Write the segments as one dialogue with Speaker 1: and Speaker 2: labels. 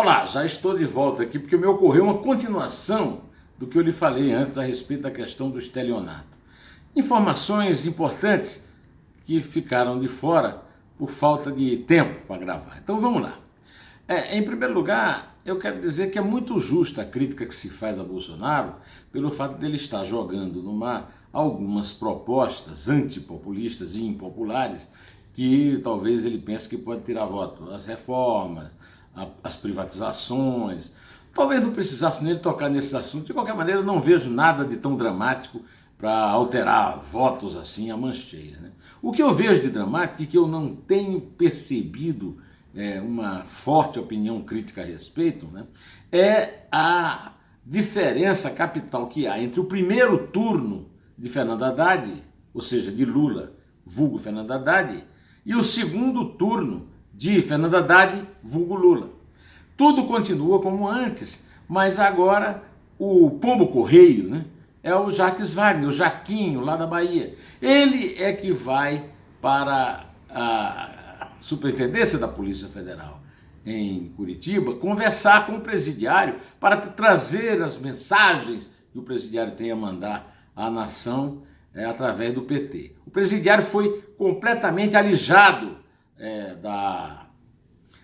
Speaker 1: Olá, já estou de volta aqui porque me ocorreu uma continuação do que eu lhe falei antes a respeito da questão do estelionato. Informações importantes que ficaram de fora por falta de tempo para gravar. Então vamos lá. Em primeiro lugar, eu quero dizer que é muito justa a crítica que se faz a Bolsonaro pelo fato dele estar jogando no mar algumas propostas antipopulistas e impopulares que talvez ele pense que pode tirar voto. As reformas, as privatizações. Talvez não precisasse nele tocar nesses assuntos. De qualquer maneira, eu não vejo nada de tão dramático para alterar votos assim a mãos cheias, né? O que eu vejo de dramático e que eu não tenho percebido uma forte opinião crítica a respeito, né, é a diferença capital que há entre o primeiro turno de Fernando Haddad, ou seja, de Lula, vulgo Fernando Haddad, e o segundo turno de Fernando Haddad, vulgo Lula. Tudo continua como antes, mas agora o pombo correio, né, é o Jacques Wagner, o Jaquinho, lá da Bahia. Ele é que vai para a Superintendência da Polícia Federal em Curitiba conversar com o presidiário para trazer as mensagens que o presidiário tem a mandar à nação através do PT. O presidiário foi completamente alijado da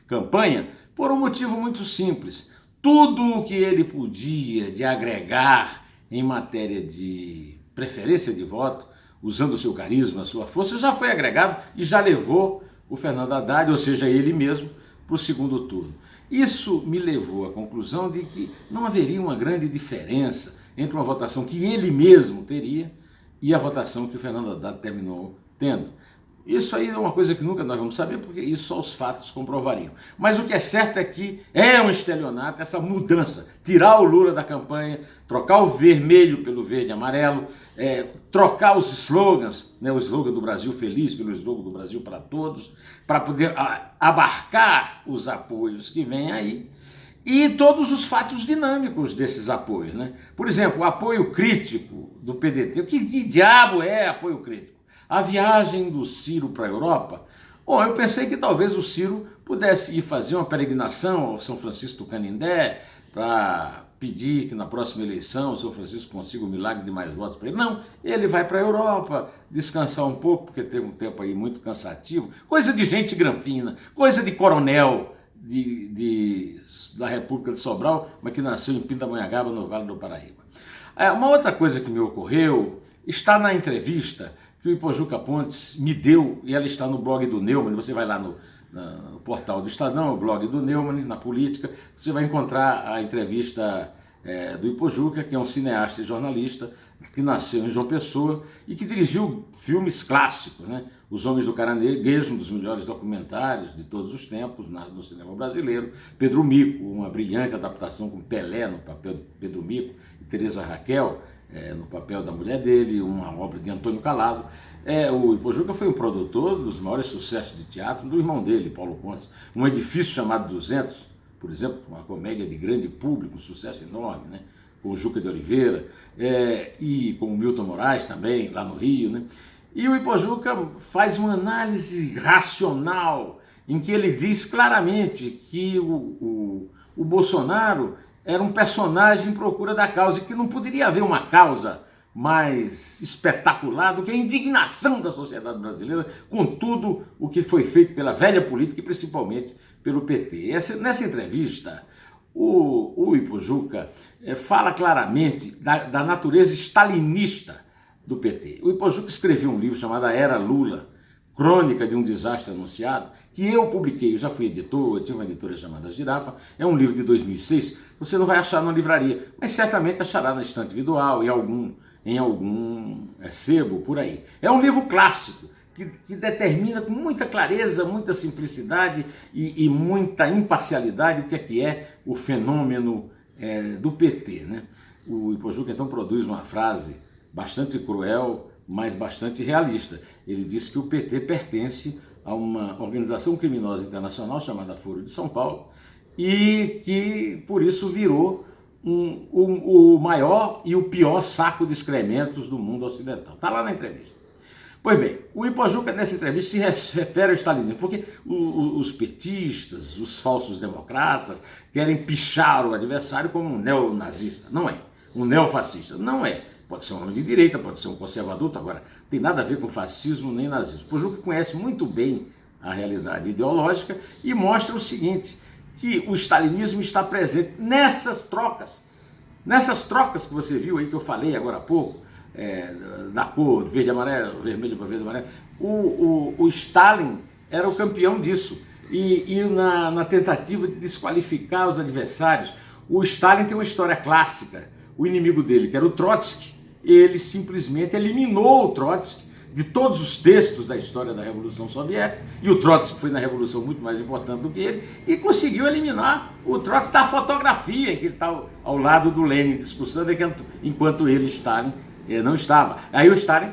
Speaker 1: campanha por um motivo muito simples. Tudo o que ele podia de agregar em matéria de preferência de voto, usando o seu carisma, a sua força, já foi agregado e já levou o Fernando Haddad, ou seja, ele mesmo, para o segundo turno. Isso me levou à conclusão de que não haveria uma grande diferença entre uma votação que ele mesmo teria e a votação que o Fernando Haddad terminou tendo. Isso aí é uma coisa que nunca nós vamos saber, porque isso só os fatos comprovariam. Mas o que é certo é que é um estelionato, essa mudança, tirar o Lula da campanha, trocar o vermelho pelo verde e amarelo, trocar os slogans, né, o slogan do Brasil Feliz pelo slogan do Brasil para Todos, para poder abarcar os apoios que vêm aí, e todos os fatos dinâmicos desses apoios, né? Por exemplo, o apoio crítico do PDT. Que diabo é apoio crítico? A viagem do Ciro para a Europa? Bom, eu pensei que talvez o Ciro pudesse ir fazer uma peregrinação ao São Francisco do Canindé para pedir que na próxima eleição o São Francisco consiga o milagre de mais votos para ele. Não, ele vai para a Europa descansar um pouco, porque teve um tempo aí muito cansativo. Coisa de gente granfina, coisa de coronel da República de Sobral, mas que nasceu em Pindamonhangaba, no Vale do Paraíba. Uma outra coisa que me ocorreu está na entrevista que o Ipojuca Pontes me deu, e ela está no blog do Neumann. Você vai lá no portal do Estadão, o blog do Neumann, na política, você vai encontrar a entrevista do Ipojuca, que é um cineasta e jornalista, que nasceu em João Pessoa e que dirigiu filmes clássicos, né? Os Homens do Caranguejo, um dos melhores documentários de todos os tempos no cinema brasileiro. Pedro Mico, uma brilhante adaptação com Pelé no papel de Pedro Mico e Teresa Raquel no papel da mulher dele, uma obra de Antônio Calado. O Ipojuca foi um produtor dos maiores sucessos de teatro do irmão dele, Paulo Pontes. Um Edifício Chamado 200, por exemplo, uma comédia de grande público, um sucesso enorme, né? Com o Juca de Oliveira, e com o Milton Moraes também, lá no Rio, né? E o Ipojuca faz uma análise racional, em que ele diz claramente que o Bolsonaro era um personagem em procura da causa, e que não poderia haver uma causa mais espetacular do que a indignação da sociedade brasileira com tudo o que foi feito pela velha política e principalmente pelo PT. Nessa entrevista, o Ipojuca fala claramente da natureza stalinista do PT. O Ipojuca escreveu um livro chamado A Era Lula, Crônica de um Desastre Anunciado, que eu publiquei. Eu já fui editor, eu tive uma editora chamada Girafa. É um livro de 2006, você não vai achar na livraria, mas certamente achará na estante individual, em algum sebo por aí. É um livro clássico, que determina com muita clareza, muita simplicidade e muita imparcialidade o que é o fenômeno do PT, né? O Ipojuca então produz uma frase bastante cruel, mas bastante realista. Ele diz que o PT pertence a uma organização criminosa internacional chamada Foro de São Paulo e que por isso virou o maior e o pior saco de excrementos do mundo ocidental. Está lá na entrevista. Pois bem, o Ipojuca nessa entrevista se refere ao stalinismo, porque os petistas, os falsos democratas, querem pichar o adversário como um neonazista. Não é. Um neofascista. Não é. Pode ser um homem de direita, pode ser um conservador, agora não tem nada a ver com fascismo nem nazismo. O Ipojuca conhece muito bem a realidade ideológica e mostra o seguinte, que o stalinismo está presente nessas trocas que você viu aí, que eu falei agora há pouco, da cor verde e amarelo, vermelho para verde e amarelo. O Stalin era o campeão disso. E na tentativa de desqualificar os adversários, o Stalin tem uma história clássica. O inimigo dele, que era o Trotsky, ele simplesmente eliminou o Trotsky de todos os textos da história da Revolução Soviética, e o Trotsky foi na Revolução muito mais importante do que ele, e conseguiu eliminar o Trotsky da fotografia, em que ele está ao lado do Lenin, discussando enquanto ele, Stalin, não estava. Aí o Stalin,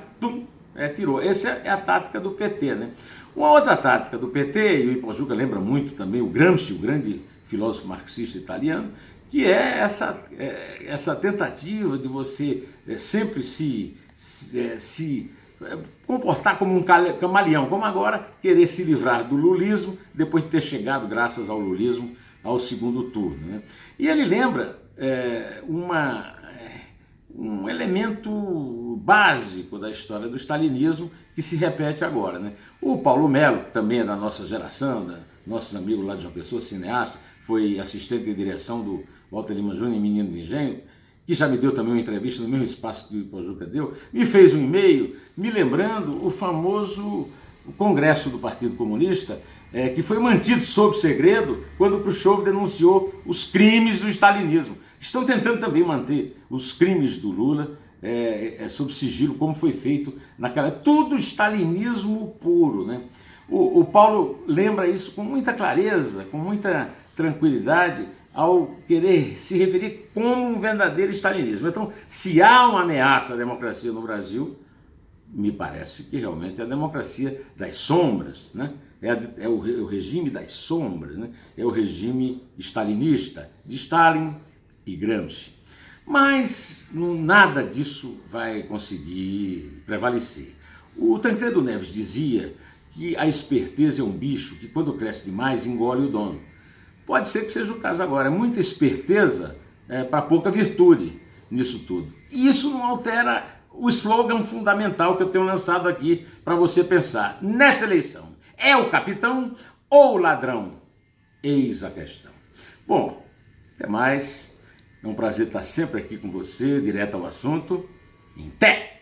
Speaker 1: tirou. Essa é a tática do PT, né? Uma outra tática do PT, e o Ipojuca lembra muito também o Gramsci, o grande filósofo marxista italiano, que é essa tentativa de você sempre se comportar como um camaleão, como agora querer se livrar do lulismo, depois de ter chegado, graças ao lulismo, ao segundo turno, né? E ele lembra um elemento básico da história do stalinismo que se repete agora, né? O Paulo Melo, que também é da nossa geração, nossos amigos lá de João Pessoa, cineasta, foi assistente de direção do Walter Lima Júnior em Menino de Engenho, que já me deu também uma entrevista no mesmo espaço que o Ipojuca deu, me fez um e-mail me lembrando o famoso Congresso do Partido Comunista, que foi mantido sob segredo quando Khrushchev denunciou os crimes do stalinismo. Estão tentando também manter os crimes do Lula sob sigilo, como foi feito naquela... Tudo stalinismo puro, né? O Paulo lembra isso com muita clareza, com muita tranquilidade, ao querer se referir como um verdadeiro stalinismo. Então, se há uma ameaça à democracia no Brasil, me parece que realmente é a democracia das sombras, né? É o regime das sombras, né? É o regime stalinista, de Stalin e Gramsci. Mas nada disso vai conseguir prevalecer. O Tancredo Neves dizia que a esperteza é um bicho que, quando cresce demais, engole o dono. Pode ser que seja o caso agora. É muita esperteza para pouca virtude nisso tudo. E isso não altera o slogan fundamental que eu tenho lançado aqui para você pensar. Nesta eleição, é o capitão ou o ladrão? Eis a questão. Bom, até mais. É um prazer estar sempre aqui com você, direto ao assunto. Em pé!